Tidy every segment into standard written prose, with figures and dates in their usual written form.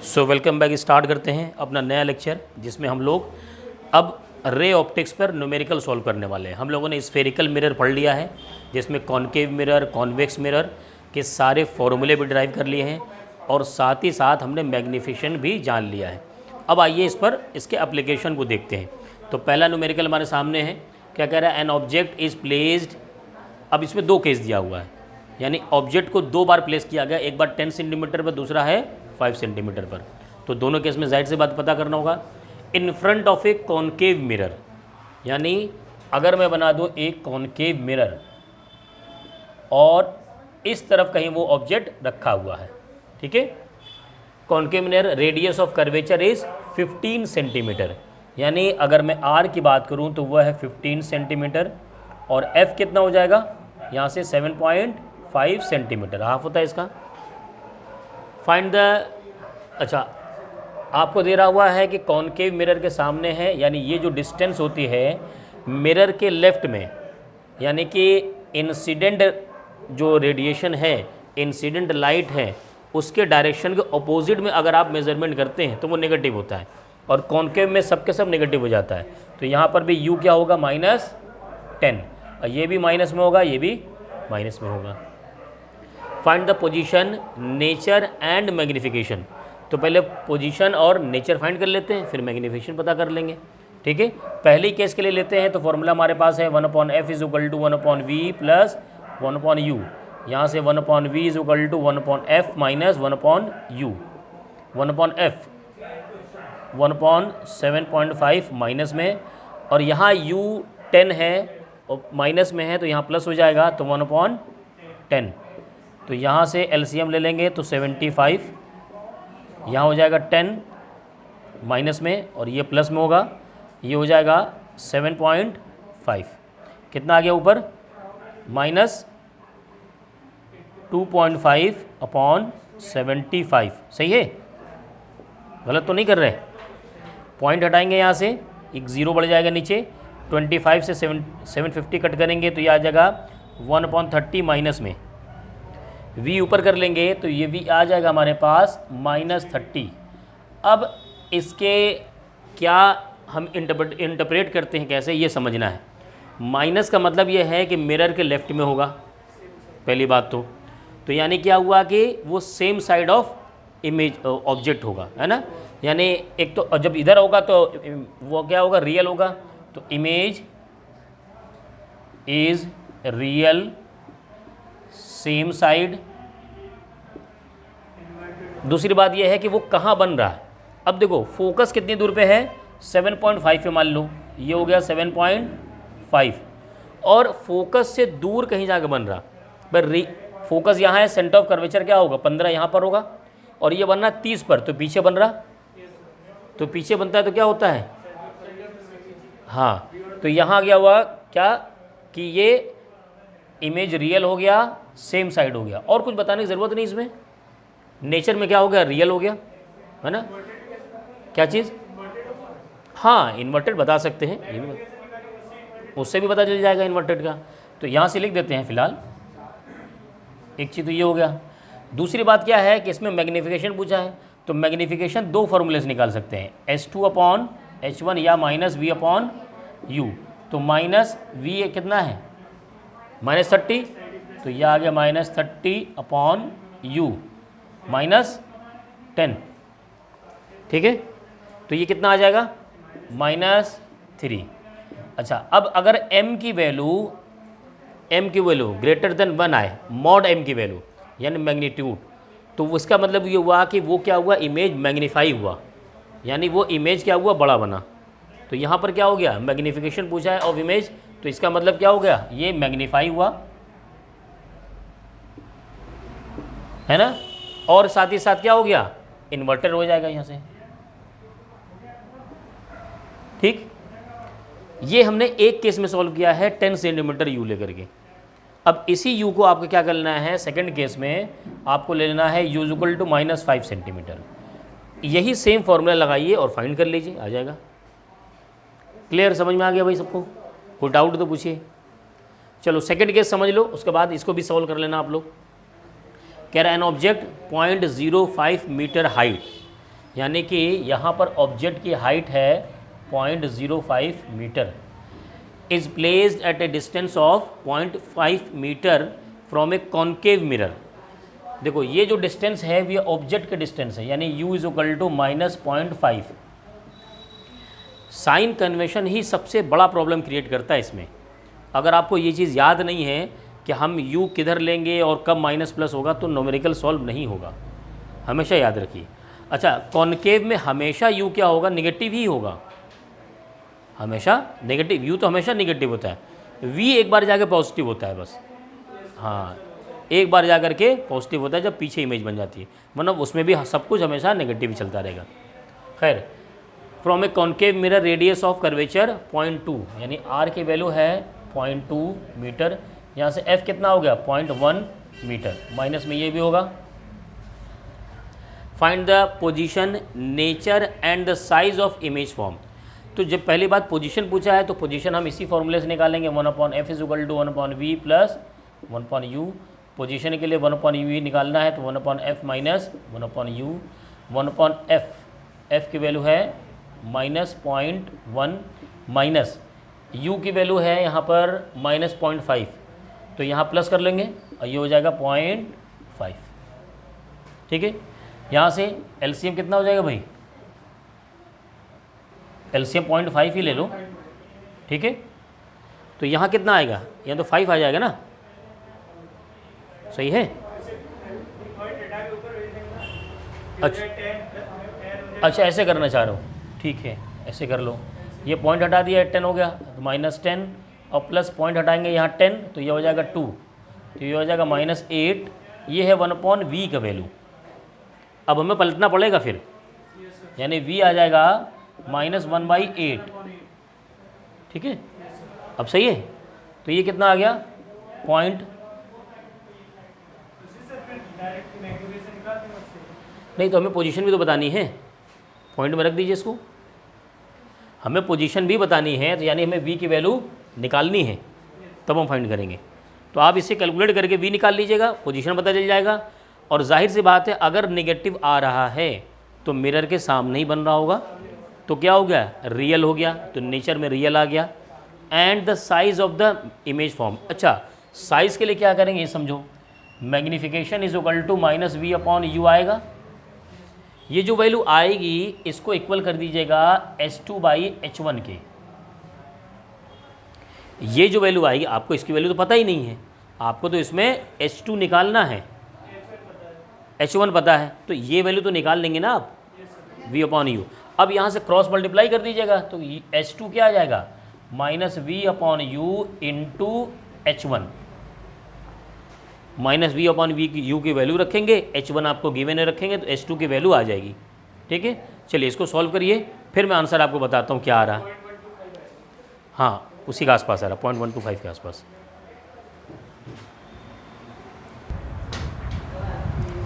So welcome back. Start करते हैं अपना नया लेक्चर, जिसमें हम लोग अब रे ऑप्टिक्स पर न्यूमेरिकल सॉल्व करने वाले हैं। हम लोगों ने स्फेरिकल मिरर पढ़ लिया है, जिसमें कॉनकेव मिरर, कॉन्वेक्स मिरर के सारे फॉर्मूले भी ड्राइव कर लिए हैं और साथ ही साथ हमने मैग्नीफिकेशन भी जान लिया है। अब आइए इस पर इसके एप्लीकेशन को देखते हैं। तो पहला न्यूमेरिकल हमारे सामने है, क्या कह रहा है? An object is placed. अब इसमें दो केस दिया हुआ है, यानी ऑब्जेक्ट को दो बार प्लेस किया गया, एक बार 10 सेंटीमीटर पर, दूसरा है 5 सेंटीमीटर पर। तो दोनों केस में जाहिर सी बात पता करना होगा। In front of A concave mirror, यानी अगर मैं बना दूँ एक कॉनकेव मिरर और इस तरफ कहीं वो ऑब्जेक्ट रखा हुआ है, ठीक है। Concave mirror radius of curvature is 15 centimetre, यानी अगर मैं आर की बात करूँ तो वह है 15 सेंटीमीटर और एफ कितना हो जाएगा यहाँ से 7.5 सेंटीमीटर, हाफ होता है इसका। फाइंड द, अच्छा आपको दे रहा हुआ है कि कॉनकेव मिरर के सामने है, यानी ये जो डिस्टेंस होती है मिरर के लेफ्ट में, यानी कि इंसिडेंट जो रेडिएशन है, इंसिडेंट लाइट है, उसके डायरेक्शन के अपोजिट में अगर आप मेजरमेंट करते हैं तो वो नेगेटिव होता है और कॉनकेव में सब के सब नेगेटिव हो जाता है। तो यहाँ पर भी u क्या होगा -10, और ये भी माइनस में होगा, ये भी माइनस में होगा। Find the position, nature and magnification. तो पहले पोजीशन और नेचर फाइंड कर लेते हैं, फिर मैग्नीफिकेशन पता कर लेंगे, ठीक है। पहले केस के लिए लेते हैं तो फॉर्मूला हमारे पास है 1/f = 1/v + 1/u। यहाँ से 1/v = 1/f - 1/u। 1/f 1/7.5 minus में, और यहाँ u 10 है और माइनस में है तो यहाँ प्लस हो जाएगा, तो 1/10। तो यहाँ से एलसीएम ले लेंगे तो 75, यहाँ हो जाएगा 10 माइनस में और ये प्लस में होगा, ये हो जाएगा 7.5। कितना आ गया ऊपर? -2.5/75। सही है, गलत तो नहीं कर रहे? पॉइंट हटाएंगे यहाँ से, एक ज़ीरो बढ़ जाएगा नीचे, 25 से 750 कट करेंगे तो ये आ जाएगा 1/30 माइनस में। v ऊपर कर लेंगे तो ये v आ जाएगा हमारे पास -30। अब इसके क्या हम इंटरप्रेट करते हैं, कैसे, ये समझना है। माइनस का मतलब ये है कि मिरर के लेफ्ट में होगा, पहली बात तो यानी क्या हुआ कि वो same side of image object होगा, है ना। यानी एक तो जब इधर होगा तो वो क्या होगा, रियल होगा, तो image is real same side. दूसरी बात यह है कि वो कहाँ बन रहा है। अब देखो फोकस कितनी दूर पे है, 7.5 पे मान लो, ये हो गया 7.5, और फोकस से दूर कहीं जाकर बन रहा। पर फोकस यहाँ है, सेंटर ऑफ कर्वेचर क्या होगा 15 यहाँ पर होगा, और ये बन रहा 30 पर, तो पीछे बन रहा, तो पीछे बनता है तो क्या होता है, हाँ, तो यहाँ गया हुआ क्या कि ये इमेज रियल हो गया, सेम साइड हो गया, और कुछ बताने की ज़रूरत नहीं इसमें। नेचर में क्या हो गया, रियल हो गया, है ना। क्या चीज़, हाँ, इन्वर्टेड बता सकते हैं, उससे भी पता चल जाएगा इन्वर्टेड का। तो यहाँ से लिख देते हैं फ़िलहाल, एक चीज़ तो ये हो गया। दूसरी बात क्या है कि इसमें मैग्नीफिकेशन पूछा है, तो मैग्नीफिकेशन दो फॉर्मूले से निकाल सकते हैं, S2/H1 या -v/u। तो -v कितना है -30, तो यह आ गया -30/u -10, ठीक है। तो ये कितना आ जाएगा -3। अच्छा, अब अगर m की वैल्यू ग्रेटर देन 1 आए, मॉड m की वैल्यू यानी मैग्नीट्यूड, तो उसका मतलब ये हुआ कि वो क्या हुआ, इमेज मैग्नीफाई हुआ, यानी वो इमेज क्या हुआ, बड़ा बना। तो यहाँ पर क्या हो गया, मैग्नीफिकेशन पूछा है ऑफ इमेज, तो इसका मतलब क्या हो गया, ये मैग्नीफाई हुआ, है ना, और साथ ही साथ क्या हो गया, इन्वर्टर हो जाएगा यहाँ से, ठीक। ये हमने एक केस में सॉल्व किया है 10 सेंटीमीटर u लेकर के। अब इसी u को आपको क्या करना है, सेकंड केस में आपको ले लेना है u = -5 सेंटीमीटर। यही सेम फॉर्मूला लगाइए और फाइंड कर लीजिए, आ जाएगा। क्लियर, समझ में आ गया भाई सबको? कोई डाउट तो पूछिए। चलो सेकंड केस समझ लो, उसके बाद इसको भी सॉल्व कर लेना आप लोग। कह रहा है एन ऑब्जेक्ट 0.05 मीटर हाइट यानी कि यहाँ पर ऑब्जेक्ट की हाइट है 0.05 meter, is placed at a distance of 0.5 meter from a concave mirror. देखो ये जो डिस्टेंस है ये ऑब्जेक्ट के डिस्टेंस है, यानी u is equal to -0.5। Sign convention ही सबसे बड़ा प्रॉब्लम क्रिएट करता है इसमें। अगर आपको ये चीज़ याद नहीं है कि हम u किधर लेंगे और कब माइनस प्लस होगा तो न्यूमेरिकल सॉल्व नहीं होगा, हमेशा याद रखिए। अच्छा, कॉन्केव में हमेशा u क्या होगा, निगेटिव ही होगा, हमेशा नेगेटिव। u तो हमेशा नेगेटिव होता है, v एक बार जाकर पॉजिटिव होता है बस। हाँ, एक बार जा कर के पॉजिटिव होता है जब पीछे इमेज बन जाती है, मतलब उसमें भी सब कुछ हमेशा नेगेटिव ही चलता रहेगा। खैर, from a concave mirror radius of curvature 0.2, यानी r की वैल्यू है 0.2 मीटर। यहाँ से f कितना हो गया 0.1 मीटर, माइनस में ये भी होगा। Find the position, nature and the size of image form. तो जब पहली बात पोजीशन पूछा है तो पोजीशन हम इसी फॉर्मूले से निकालेंगे, 1/f is equal to 1/v plus 1/u। Position के लिए 1/u निकालना है तो 1/f minus 1/u। 1/f, f की वैल्यू है -0.1 माइनस u की वैल्यू है यहाँ पर -0.5, तो यहाँ प्लस कर लेंगे और ये हो जाएगा 0.5। ठीक है, यहाँ से एलसीएम कितना हो जाएगा भाई, एलसीएम 0.5 ही ले लो। ठीक है, तो यहाँ कितना आएगा, यहाँ तो 5 आ जाएगा ना, सही है। अच्छा ऐसे करना चाह रहा हूँ, ठीक है ऐसे कर लो। ये पॉइंट हटा दिया, 10 हो गया तो -10 और प्लस पॉइंट हटाएंगे यहाँ 10 तो ये हो जाएगा 2, तो ये हो जाएगा -8। ये है 1/v का वैल्यू। अब हमें पलटना पड़ेगा फिर, यानी v आ जाएगा -1/8। ठीक है, अब सही है। तो ये कितना आ गया पॉइंट, नहीं तो हमें पोजीशन भी तो बतानी है, पॉइंट में रख दीजिए इसको। हमें पोजीशन भी बतानी है, तो यानी हमें v की वैल्यू निकालनी है, तब हम फाइंड करेंगे। तो आप इसे कैलकुलेट करके v निकाल लीजिएगा, पोजीशन पता चल जाएगा। और जाहिर सी बात है अगर नेगेटिव आ रहा है तो मिरर के सामने ही बन रहा होगा, तो क्या हो गया, रियल हो गया, तो नेचर में रियल आ गया। And the size of the image form. अच्छा, साइज़ के लिए क्या करेंगे ये समझो, magnification is equal to -v/u आएगा। ये जो वैल्यू आएगी इसको इक्वल कर दीजिएगा h2/h1 के। ये जो वैल्यू आएगी, आपको इसकी वैल्यू तो पता ही नहीं है, आपको तो इसमें h2 निकालना है, h1 पता है, तो ये वैल्यू तो निकाल लेंगे ना आप, v/u। अब यहाँ से क्रॉस मल्टीप्लाई कर दीजिएगा तो h2 क्या आ जाएगा, -v/u इंटू h1। -v/u की वैल्यू रखेंगे, h1 आपको गिवन है रखेंगे तो h2 की वैल्यू आ जाएगी। ठीक है, चलिए इसको सॉल्व करिए, फिर मैं आंसर आपको बताता हूँ क्या आ रहा है। हाँ, उसी के आसपास आ रहा, 0.125 के आसपास।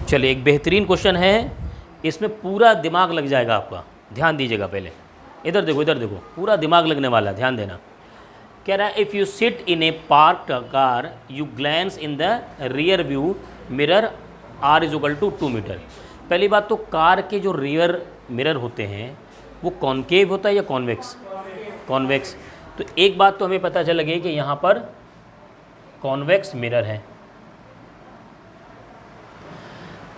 चलिए एक बेहतरीन क्वेश्चन है, इसमें पूरा दिमाग लग जाएगा आपका, ध्यान दीजिएगा। पहले इधर देखो, पूरा दिमाग लगने वाला है, ध्यान देना। कह रहा है if you sit in a parked car you glance in the rear view mirror r is equal to 2 meter. पहली बात तो कार के जो रियर मिरर होते हैं वो कॉनकेव होता है या कॉन्वेक्स, कॉन्वेक्स। तो एक बात तो हमें पता चल गई कि यहाँ पर कॉन्वेक्स मिरर है।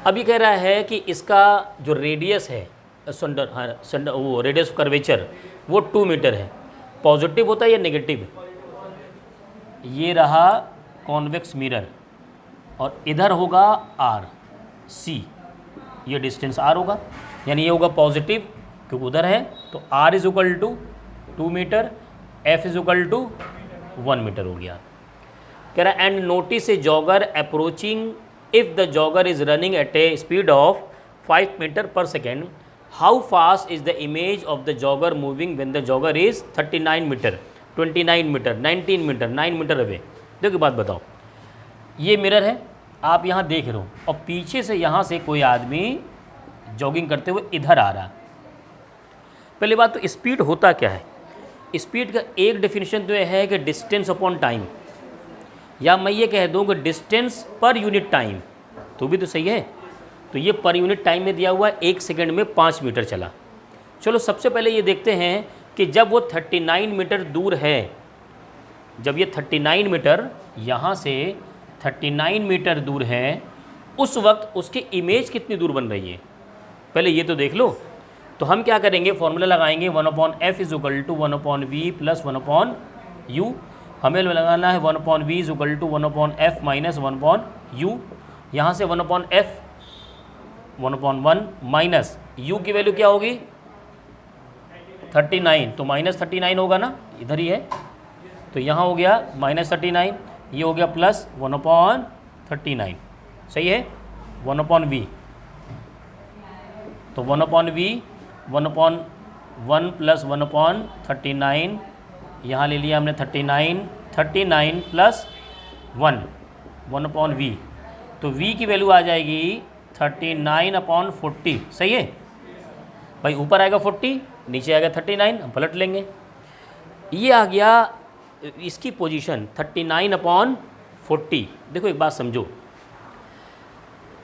अभी कह रहा है कि इसका जो रेडियस है वो रेडियस ऑफ कर्वेचर वो 2 मीटर है। पॉजिटिव होता है या नेगेटिव, ये रहा कॉन्वेक्स मिरर और इधर होगा r c, ये डिस्टेंस r होगा, यानी ये होगा पॉजिटिव क्योंकि उधर है, तो r is equal to 2 metre, f is equal to 1 metre हो गया। कह रहा है and notice a jogger approaching if the jogger is running at a speed of 5 metre per second, how fast is the image of the jogger moving when the jogger is 39 metre, 29 metre, 19 metre, 9 metre away. देखो बात बताओ, ये mirror है, आप यहाँ देख रहे हो और पीछे से यहाँ से कोई आदमी जॉगिंग करते हुए इधर आ रहा है। पहली बात तो स्पीड होता क्या है, स्पीड का एक डेफिनेशन तो यह है कि डिस्टेंस अपॉन टाइम, या मैं ये कह दूँ कि डिस्टेंस पर यूनिट टाइम, तो भी तो सही है। तो ये पर यूनिट टाइम में दिया हुआ है, 1 सेकंड में 5 मीटर चला। चलो सबसे पहले ये देखते हैं कि जब वो 39 मीटर दूर है, जब ये 39 मीटर यहाँ से 39 मीटर दूर है, उस वक्त उसकी इमेज कितनी दूर बन रही है, पहले ये तो देख लो। तो हम क्या करेंगे, फॉर्मूला लगाएंगे 1/f is equal to 1/v plus 1/u। हमें लगाना है 1/v is equal to 1/f minus 1/u। यहाँ से 1/f 1/1 माइनस u की वैल्यू क्या होगी 39, तो -39 होगा ना, इधर ही है, तो यहाँ हो गया -39, ये हो गया प्लस 1/39, सही है 1/v। तो 1/v 1/1 प्लस 1/39, यहाँ ले लिया हमने 39 प्लस 1/v, तो v की वैल्यू आ जाएगी 39/40, सही है भाई। ऊपर आएगा 40, नीचे आएगा 39, हम पलट लेंगे। ये आ गया इसकी पोजीशन 39/40। देखो एक बात समझो,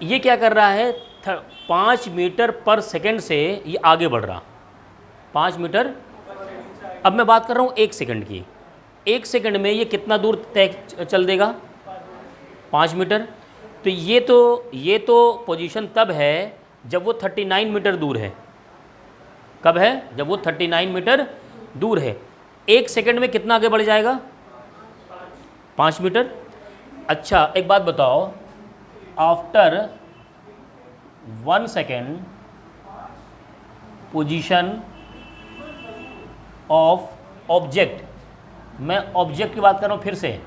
ये क्या कर रहा है, 5 मीटर पर सेकंड से ये आगे बढ़ रहा, 5 मीटर। अब मैं बात कर रहा हूँ 1 सेकंड की, 1 सेकंड में ये कितना दूर तय चल देगा 5 मीटर। तो ये तो पोजीशन तब है जब वो 39 मीटर दूर है। कब है, जब वो 39 मीटर दूर है। 1 सेकंड में कितना आगे बढ़ जाएगा 5 मीटर। अच्छा एक बात बताओ, after 1 second position of object, मैं ऑब्जेक्ट की बात कर रहा हूँ फिर से,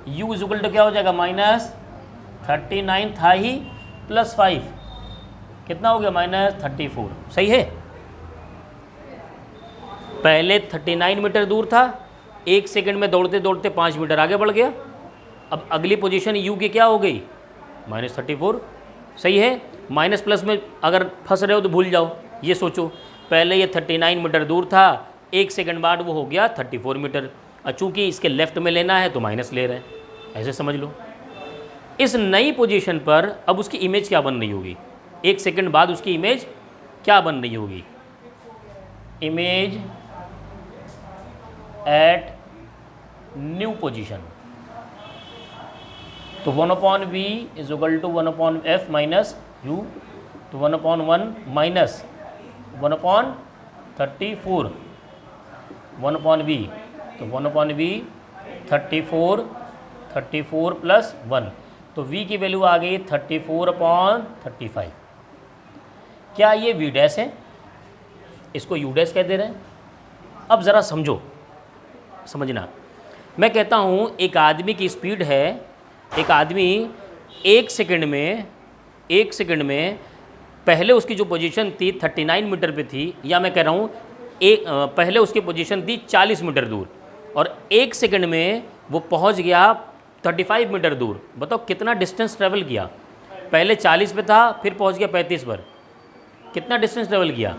u इज इक्वल टू क्या हो जाएगा -39 था ही प्लस 5, कितना हो गया -34, सही है। पहले 39 मीटर दूर था, 1 सेकंड में दौड़ते दौड़ते 5 मीटर आगे बढ़ गया। अब अगली पोजीशन u की क्या हो गई -34, सही है। माइनस प्लस में अगर फंस रहे हो तो भूल जाओ, ये सोचो पहले ये 39 मीटर दूर था, 1 सेकंड बाद वो हो गया 34 मीटर। और चूँकि इसके लेफ्ट में लेना है तो माइनस ले रहे हैं, ऐसे समझ लो। इस नई पोजीशन पर अब उसकी इमेज क्या बन रही होगी, 1 सेकंड बाद उसकी इमेज क्या बन रही होगी, इमेज एट न्यू पोजीशन। तो 1/v is equal to 1/f minus u, तो 1/1 माइनस 1/34, 1/v, तो 1/v 34 प्लस 1, तो v की वैल्यू आ गई 34/35। क्या ये v डैश है, इसको u डैश कह दे रहे हैं। अब ज़रा समझना, मैं कहता हूँ एक आदमी की स्पीड है, एक आदमी 1 सेकंड में पहले उसकी जो पोजीशन थी 39 मीटर पे थी, या मैं कह रहा हूँ पहले उसकी पोजीशन थी 40 मीटर दूर, और 1 सेकंड में वो पहुँच गया 35 मीटर दूर। बताओ कितना डिस्टेंस ट्रेवल किया, पहले 40 पे था फिर पहुँच गया 35 पर, कितना डिस्टेंस ट्रेवल किया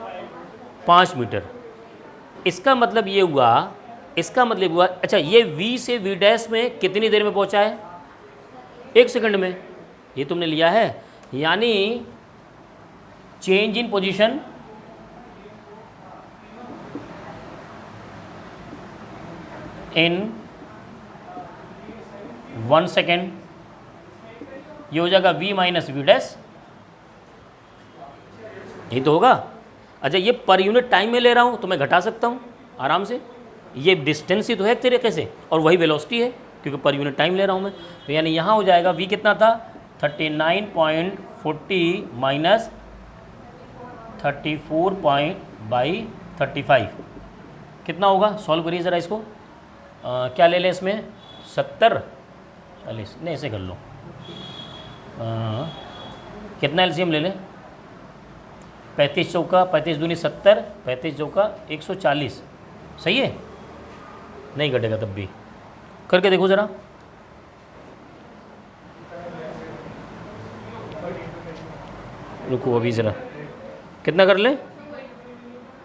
5 मीटर। इसका मतलब ये हुआ, अच्छा ये v से v डैश में कितनी देर में पहुँचा है 1 सेकंड में, ये तुमने लिया है। यानी change in position in 1 second, ये हो जाएगा v माइनस वी डैश, ये तो होगा। अच्छा ये पर यूनिट टाइम में ले रहा हूँ तो मैं घटा सकता हूँ आराम से, ये डिस्टेंस ही तो है एक तरीके से, और वही वेलोसिटी है क्योंकि पर यूनिट टाइम ले रहा हूँ मैं। तो यानी यहाँ हो जाएगा v कितना था 39.40 माइनस 34/35, कितना होगा, सॉल्व करिए ज़रा इसको। क्या ले लें इसमें 70 40, नहीं ऐसे कर लो, कितना एलसीएम ले लें 35 चौका 35 दूनी 70, 35 चौका 140, सही है। नहीं घटेगा तब भी, करके देखो ज़रा। रुको अभी ज़रा, कितना कर लें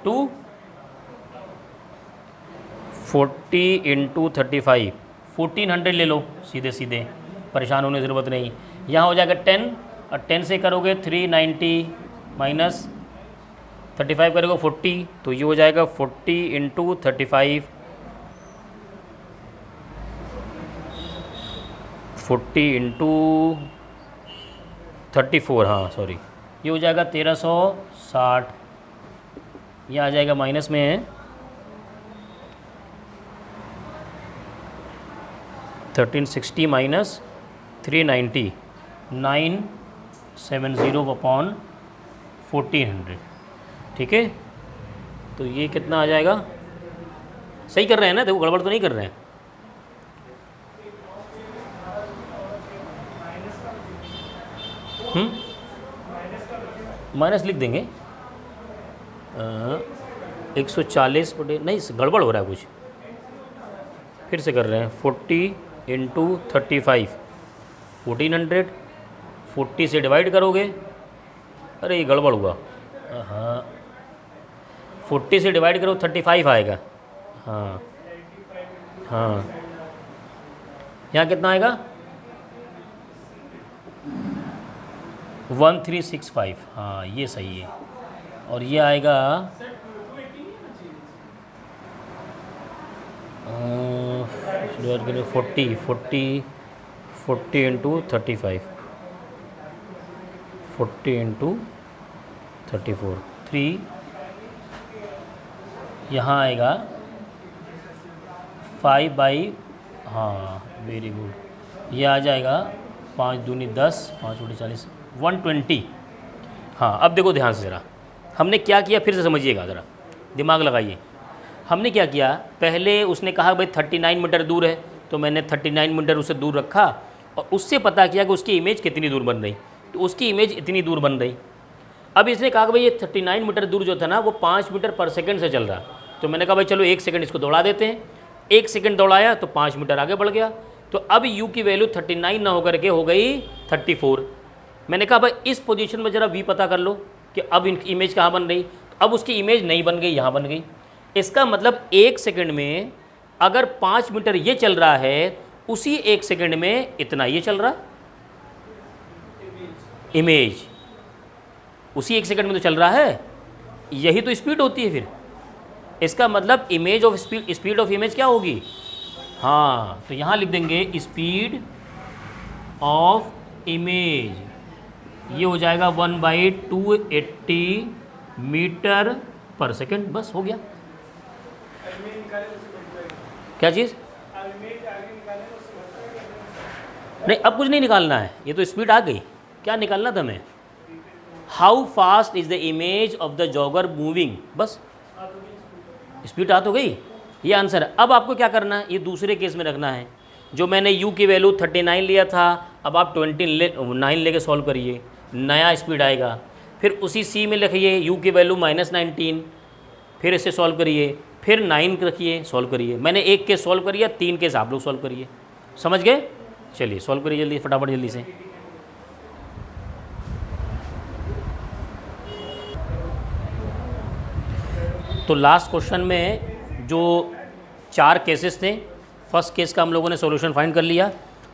240 × 35, 1400 ले लो सीधे सीधे, परेशान होने की ज़रूरत नहीं। यहाँ हो जाएगा 10 और 10 से करोगे 390 माइनस 35 करोगे 40, तो ये हो जाएगा 40 इंटू 35, 40 इंटू 34, हाँ सॉरी, ये हो जाएगा 1360, ये आ जाएगा माइनस में है 1360 माइनस 390, 970 अपॉन 1400, ठीक है। तो ये कितना आ जाएगा? सही कर रहे हैं ना? देखो गड़बड़ तो नहीं कर रहे हैं। माइनस लिख देंगे 140 बटे, नहीं गड़बड़ हो रहा है कुछ, फिर से कर रहे हैं। 40 इंटू 35, 1400, 40 से डिवाइड करोगे, अरे ये गड़बड़ हुआ, हाँ 40 से डिवाइड करो 35 आएगा, हाँ हाँ, यहाँ कितना आएगा? 1365, हाँ ये सही है। और ये आएगा 40 इंटू 35, 40 इंटू 34, 3, यहाँ आएगा 5 बाई, हाँ वेरी गुड, ये आ जाएगा 5 दूनी 10, 5 बटे 40, 120। हाँ अब देखो ध्यान से ज़रा, हमने क्या किया फिर से समझिएगा, ज़रा दिमाग लगाइए। हमने क्या किया, पहले उसने कहा भाई 39 मीटर दूर है, तो मैंने 39 मीटर उससे दूर रखा और उससे पता किया कि उसकी इमेज कितनी दूर बन रही, तो उसकी इमेज इतनी दूर बन रही। अब इसने कहा कि भाई ये 39 मीटर दूर जो था ना वो 5 मीटर पर सेकंड से चल रहा, तो मैंने कहा भाई चलो 1 सेकंड इसको दौड़ा देते हैं। 1 सेकंड दौड़ाया तो 5 मीटर आगे बढ़ गया, तो अब u की वैल्यू 39 ना होकर के हो गई 34। मैंने कहा भाई इस पोजीशन में ज़रा v पता कर लो कि अब इनकी इमेज कहाँ बन रही, तो अब उसकी इमेज नहीं बन गई, यहाँ बन गई। इसका मतलब 1 सेकंड में अगर 5 मीटर ये चल रहा है, उसी 1 सेकंड में इतना ये चल रहा, इमेज उसी 1 सेकंड में तो चल रहा है, यही तो स्पीड होती है। फिर इसका मतलब image of speed, speed of image क्या होगी? हाँ तो यहाँ लिख देंगे स्पीड ऑफ इमेज, ये हो जाएगा 1/280 मीटर पर सेकंड, बस हो गया। क्या चीज़? नहीं अब कुछ नहीं निकालना है, ये तो स्पीड आ गई। क्या निकालना था हमें? How fast is the image of the jogger moving, बस स्पीड आ तो गई, ये आंसर है। अब आपको क्या करना है, ये दूसरे केस में रखना है। जो मैंने u की वैल्यू 39 लिया था, अब आप 29 लेके सॉल्व करिए, नया स्पीड आएगा। फिर उसी c में लिखिए u की वैल्यू -19, फिर इसे सॉल्व करिए, फिर 9 रखिए, सॉल्व करिए। मैंने एक केस सॉल्व करिए, 3 केस आप लोग सॉल्व करिए, समझ गए? चलिए सॉल्व करिए जल्दी, फटाफट जल्दी से। तो लास्ट क्वेश्चन में जो 4 केसेस थे, फर्स्ट केस का हम लोगों ने सॉल्यूशन फाइंड कर लिया,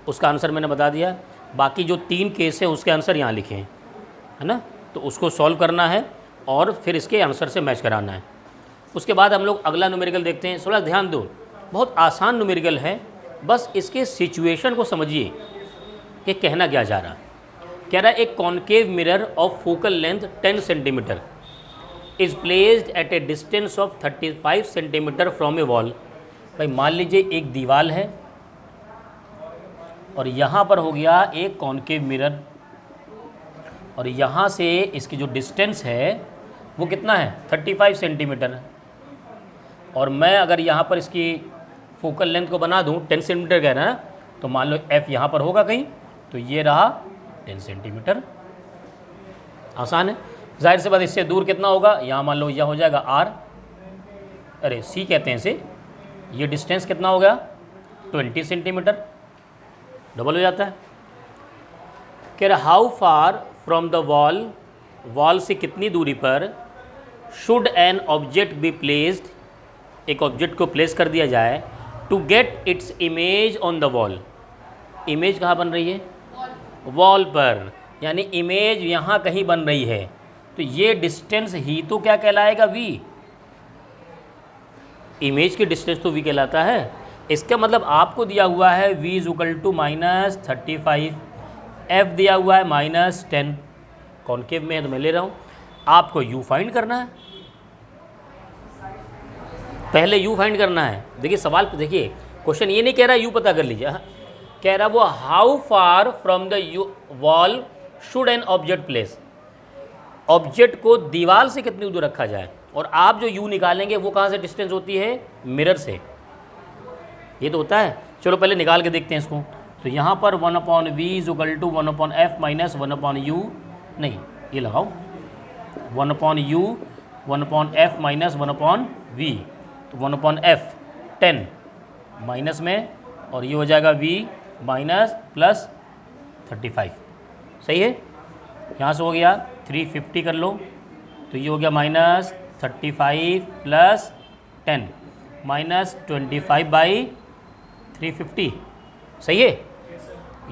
उसका आंसर मैंने बता दिया। बाकी जो 3 केस हैं उसके आंसर यहाँ लिखे हैं, है ना, तो उसको सॉल्व करना है और फिर इसके आंसर से मैच कराना है। उसके बाद हम लोग अगला न्यूमेरिकल देखते हैं। थोड़ा ध्यान दो, बहुत आसान न्यूमेरिकल है, बस इसके सिचुएशन को समझिए कि कहना क्या जा रहा है। कह रहा है एक concave mirror of focal length 10 centimetre is placed at a distance of 35 centimetre from A wall. भाई मान लीजिए एक दीवार है और यहाँ पर हो गया एक कॉन्केव मिरर, और यहाँ से इसकी जो डिस्टेंस है वो कितना है? 35 सेंटीमीटर। और मैं अगर यहाँ पर इसकी फोकल लेंथ को बना दूँ, 10 सेंटीमीटर कह रहा है ना, तो मान लो f यहाँ पर होगा कहीं, तो ये रहा 10 सेंटीमीटर। आसान है, जाहिर सी बात। इससे दूर कितना होगा? यहाँ मान लो यह हो जाएगा r, अरे c कहते हैं इसे। ये डिस्टेंस कितना हो गया? 20 सेंटीमीटर, डबल हो जाता है। कह रहा how far from the wall, wall से कितनी दूरी पर should an object be placed, एक ऑब्जेक्ट को प्लेस कर दिया जाए, to get its image on the wall. Image कहाँ बन रही है? वॉल पर। यानी इमेज यहाँ कहीं बन रही है, तो ये डिस्टेंस ही तो क्या कहलाएगा, v। इमेज की डिस्टेंस तो v कहलाता है। इसका मतलब आपको दिया हुआ है v is equal to -35, f दिया हुआ है -10, कॉनकेव में है तो मैं ले रहा हूँ। आपको u फाइंड करना है, पहले u फाइंड करना है। देखिए सवाल पे देखिए, क्वेश्चन ये नहीं कह रहा u पता कर लीजिए, कह रहा वो how far from the wall should an object place, object को दीवार से कितनी दूर रखा जाए, और आप जो u निकालेंगे वो कहाँ से डिस्टेंस होती है, मिरर से, ये तो होता है। चलो पहले निकाल के देखते हैं इसको। तो यहाँ पर 1/v is equal to 1/f minus 1/u, नहीं ये लगाओ 1/u 1/f माइनस 1/v, तो 1/f 10 माइनस में, और ये हो जाएगा v माइनस प्लस 35, सही है। यहाँ से हो गया 350 कर लो, तो ये हो गया -35 प्लस 10 -25/350, सही है।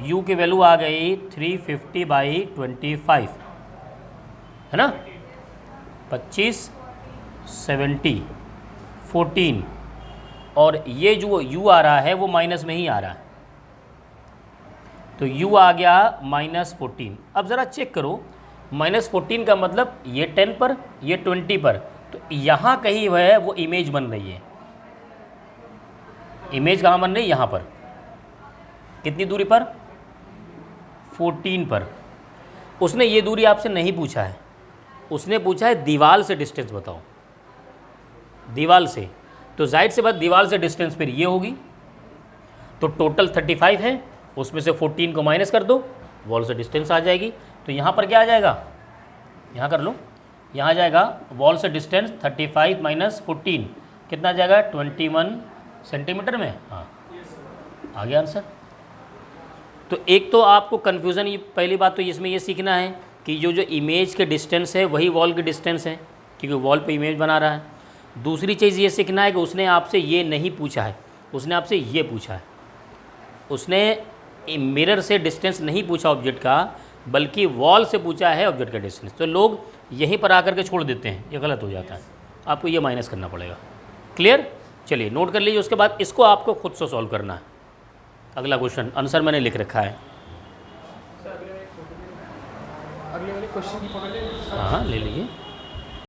u की वैल्यू आ गई 350/25, है ना, 25 70 14, और ये जो u आ रहा है वो माइनस में ही आ रहा है, तो u आ गया -14। अब ज़रा चेक करो, -14 का मतलब ये 10 पर, ये 20 पर, तो यहाँ कहीं है वो इमेज बन रही है। इमेज कहाँ बन रही है, यहाँ पर, कितनी दूरी पर, 14 पर। उसने ये दूरी आपसे नहीं पूछा है, उसने पूछा है दीवार से डिस्टेंस बताओ, दीवार से, तो जाहिर सी बात दीवार से डिस्टेंस फिर ये होगी, तो टोटल 35 है, उसमें से 14 को माइनस कर दो, वॉल से डिस्टेंस आ जाएगी। तो यहाँ पर क्या आ जाएगा, यहाँ कर लो, यहाँ आ जाएगा वॉल से डिस्टेंस 35 माइनस 14 कितना आ जाएगा, 21 सेंटीमीटर में। हाँ आ गया आंसर। तो एक तो आपको कन्फ्यूज़न, ये पहली बात तो इसमें ये सीखना है कि जो इमेज के डिस्टेंस है वही वॉल की डिस्टेंस है, क्योंकि वॉल पे इमेज बना रहा है। दूसरी चीज़ ये सीखना है कि उसने आपसे ये नहीं पूछा है, उसने आपसे ये पूछा है, उसने मिरर से डिस्टेंस नहीं पूछा ऑब्जेक्ट का, बल्कि वॉल से पूछा है ऑब्जेक्ट का डिस्टेंस। तो लोग यहीं पर आकर के छोड़ देते हैं, ये गलत हो जाता है, आपको ये माइनस करना पड़ेगा। क्लियर, चलिए नोट कर लीजिए। उसके बाद इसको आपको खुद से सॉल्व करना है। अगला क्वेश्चन आंसर मैंने लिख रखा है, अगले वाले क्वेश्चन की फोटो ले। हाँ ले लीजिए।